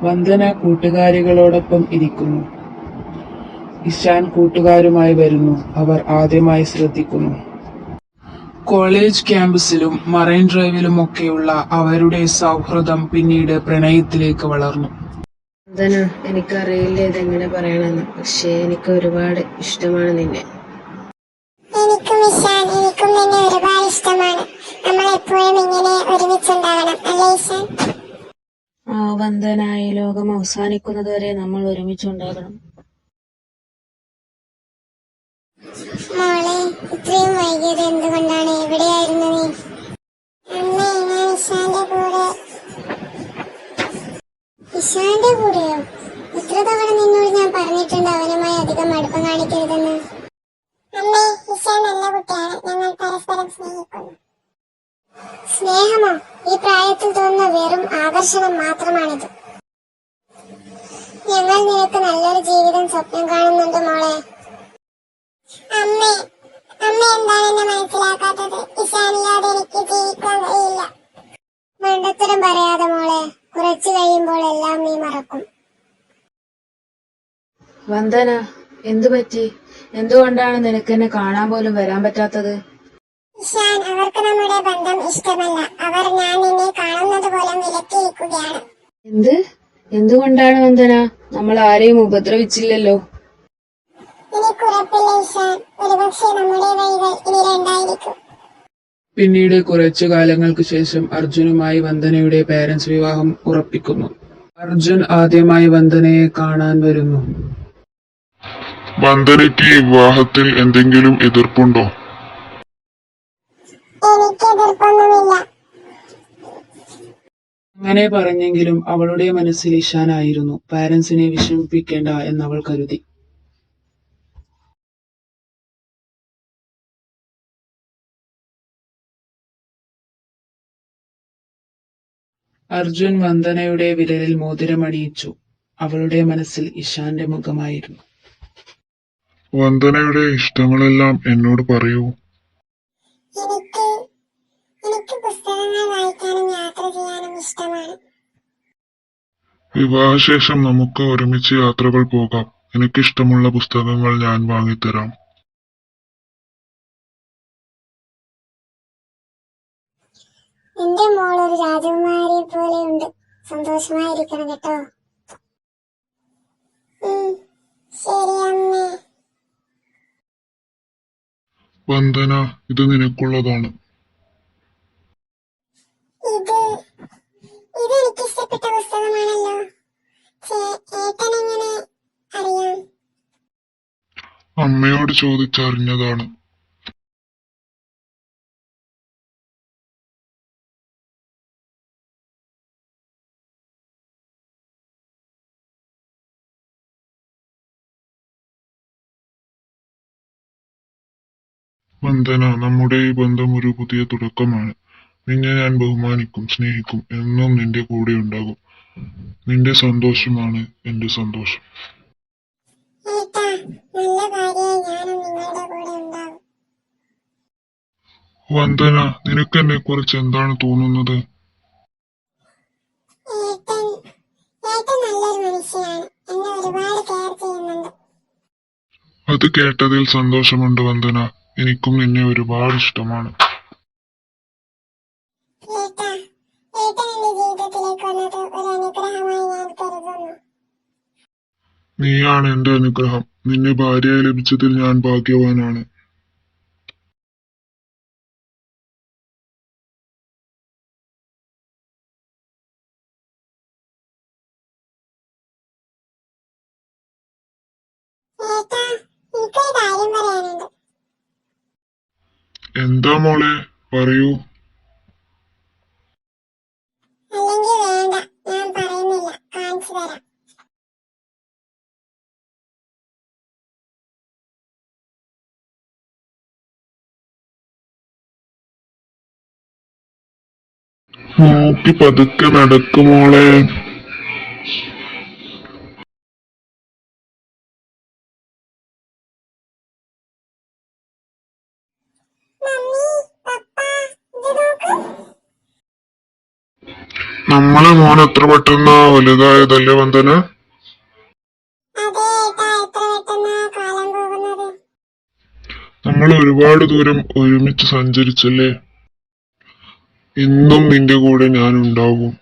വന്ദന കൂട്ടുകാരികളോടൊപ്പം ഇരിക്കുന്നു. ഇഷാൻ കൂട്ടുകാരുമായി വരുന്നു. അവർ ആദ്യമായി ശ്രദ്ധിക്കുന്നു. കോളേജ് ക്യാമ്പസിലും മറൈൻ ഡ്രൈവിലുമൊക്കെയുള്ള അവരുടെ സൗഹൃദം പിന്നീട് പ്രണയത്തിലേക്ക് വളർന്നു. വന്ദന, എനിക്കറിയില്ല ഇതെങ്ങനെ പറയണമെന്ന്, പക്ഷേ എനിക്ക് ഒരുപാട് ഇഷ്ടമാണ് നിന്നെ. എനിക്കും ഇഷാൻ, എനിക്കും നിന്നെ ഒരുപാട് ഇഷ്ടമാണ്. നമ്മൾ എപ്പോഴും ഇങ്ങനെ ഒരുമിച്ചുണ്ടാകണം, അല്ലേ ഇഷാൻ? വന്ദന, ഈ ലോകം അവസാനിക്കുന്നതുവരെ നമ്മൾ ഒരുമിച്ചുണ്ടാകണം. മോളെ, ഇത്രയും വൈകിയത് എന്തുകൊണ്ടാണ്? എവിടെയായിരുന്നു നീ? അമ്മേ, ഞാൻ ഇഷാന്റെ കൂടെയോ? ഇത്ര തവണ നിന്നോട് ഞാൻ പറഞ്ഞിട്ടുണ്ട് അവനുമായി അധികം അടുപ്പം കാണിക്കരുതെന്ന്. അമ്മേ, ഇഷാൻ നല്ല കുട്ടിയാണ്. ഞങ്ങൾ പരസ്പരം സ്നേഹിക്കുന്നു. സ്നേഹമോ? ഈ പ്രായത്തിൽ തോന്നുന്ന വെറും ആകർഷണം മാത്രമാണിത്. ഞങ്ങൾ നിനക്ക് നല്ലൊരു ജീവിതം സ്വപ്നം കാണുന്നുണ്ട് മോളെ. അമ്മ എന്താണ് എന്നെ മനസ്സിലാക്കാത്തത്? ഇഷാനില്ലാതെ എനിക്ക് ജീവിക്കാൻ കഴിയില്ല. മണ്ടത്തരം പറയാതെ മോളെ, കുറച്ചു കഴിയുമ്പോൾ എല്ലാം നീ മറക്കും. വന്ദന, എന്തു പറ്റി? എന്തുകൊണ്ടാണ് നിനക്ക് എന്നെ കാണാൻ പോലും വരാൻ പറ്റാത്തത്? ഇഷാൻ, അവർക്ക് നമ്മുടെ ബന്ധം ഇഷ്ടമല്ല. അവർ ഞാൻ നിന്നെ കാണുന്നത് പോലും വിലക്കിയിരിക്കുകയാണ്. എന്തുകൊണ്ടാണ് വന്ദന? നമ്മൾ ആരെയും ഉപദ്രവിച്ചില്ലല്ലോ. എനിക്കുറപ്പില്ല ഇഷാൻ. ഒരുപക്ഷെ നമ്മുടെ വഴികൾ ഇനി രണ്ടായിരിക്കും. പിന്നീട് കുറച്ചു കാലങ്ങൾക്ക് ശേഷം അർജുനുമായി വന്ദനയുടെ പേരൻസ് വിവാഹം ഉറപ്പിക്കുന്നു. അർജുൻ ആദ്യമായി വന്ദനയെ കാണാൻ വരുന്നു. വന്ദനയ്ക്ക് ഈ വിവാഹത്തിൽ എന്തെങ്കിലും എതിർപ്പുണ്ടോ? എനിക്ക് എതിർപ്പൊന്നുമില്ല. അങ്ങനെ പറഞ്ഞെങ്കിലും അവളുടെ മനസ്സിൽ ഇഷാനായിരുന്നു. പാരൻസിനെ വിഷമിപ്പിക്കേണ്ട എന്നവൾ കരുതി. അർജുൻ വന്ദനയുടെ വിരലിൽ മോതിരമണിയിച്ചു. അവളുടെ മനസ്സിൽ ഇഷാന്റെ മുഖമായിരുന്നു. വന്ദനയുടെ ഇഷ്ടങ്ങളെല്ലാം എന്നോട് പറയൂ. എനിക്ക് പുസ്തകങ്ങൾ വായിക്കാനും യാത്ര ചെയ്യാനും ഇഷ്ടമാണ്. വിവാഹശേഷം നമുക്ക് ഒരുമിച്ച് യാത്രകൾ പോകാം. എനിക്കിഷ്ടമുള്ള പുസ്തകങ്ങൾ ഞാൻ വാങ്ങിത്തരാം. എന്റെ മോൾ ഒരു രാജകുമാരിയെ പോലെയുണ്ട്. സന്തോഷമായിരിക്കണം കേട്ടോ. ശരി അമ്മേ. വന്ദന, ഇത് നിനക്കുള്ളതാണ്. ഇത് എനിക്ക് ഇഷ്ടപ്പെട്ട പുസ്തകമാണല്ലോ. ഏട്ടൻ എങ്ങനെ അറിയാം? അമ്മയോട് ചോദിച്ചറിഞ്ഞതാണ്. വന്ദന, നമ്മുടെ ഈ ബന്ധം ഒരു പുതിയ തുടക്കമാണ്. നിന്നെ ഞാൻ ബഹുമാനിക്കും, സ്നേഹിക്കും, എന്നും നിന്റെ കൂടെ ഉണ്ടാകും. നിന്റെ സന്തോഷമാണ് എന്റെ സന്തോഷം. ഏട്ടാ, നല്ല കാര്യമായി ഞാനും നിങ്ങളുടെ കൂടെ ഉണ്ടാകും. വന്ദന, നിനക്ക് എന്നെ കുറിച്ച് എന്താണ് തോന്നുന്നത്? ഏട്ടൻ നല്ലൊരു മനുഷ്യനാണ്. എന്നെ ഒരുപാട് കെയർ ചെയ്യുന്നുണ്ട്. അത് കേട്ടതിൽ സന്തോഷമുണ്ട് വന്ദന. എനിക്കും നിന്നെ ഒരുപാട് ഇഷ്ടമാണ്. ഏട്ടൻ എന്റെ ജീവിതത്തിലേക്ക് വന്നത് ഒരു അനുഗ്രഹമായി ഞാൻ കരുതുന്നു. നീയാണ് എന്റെ അനുഗ്രഹം. നിന്നെ ഭാര്യയായി ലഭിച്ചതിൽ ഞാൻ ഭാഗ്യവാനാണ്. ഏട്ടാ, എനിക്കൊരു കാര്യം പറയാനുണ്ട്. എന്താ മോളെ, പറയൂ. അല്ലെങ്കിൽ വേണ്ട, ഞാൻ പറയുന്നില്ല, കാണിച്ചു തരാം. നോക്കി പതുക്കെ നടക്കുമോളെ. മമ്മി, പപ്പ, ഇത് നോക്ക്. നമ്മളെ മോൻ എത്ര പെട്ടെന്ന് വലുതായതല്ലേ വന്ദന? അതെ ഏട്ടാ, എത്ര പെട്ടെന്നാ കാലം പോകുന്നത്. നമ്മൾ ഒരുപാട് ദൂരം ഒരുമിച്ച് സഞ്ചരിച്ചല്ലേ. ഇന്നും നിന്റെ കൂടെ ഞാൻ ഉണ്ടാകും.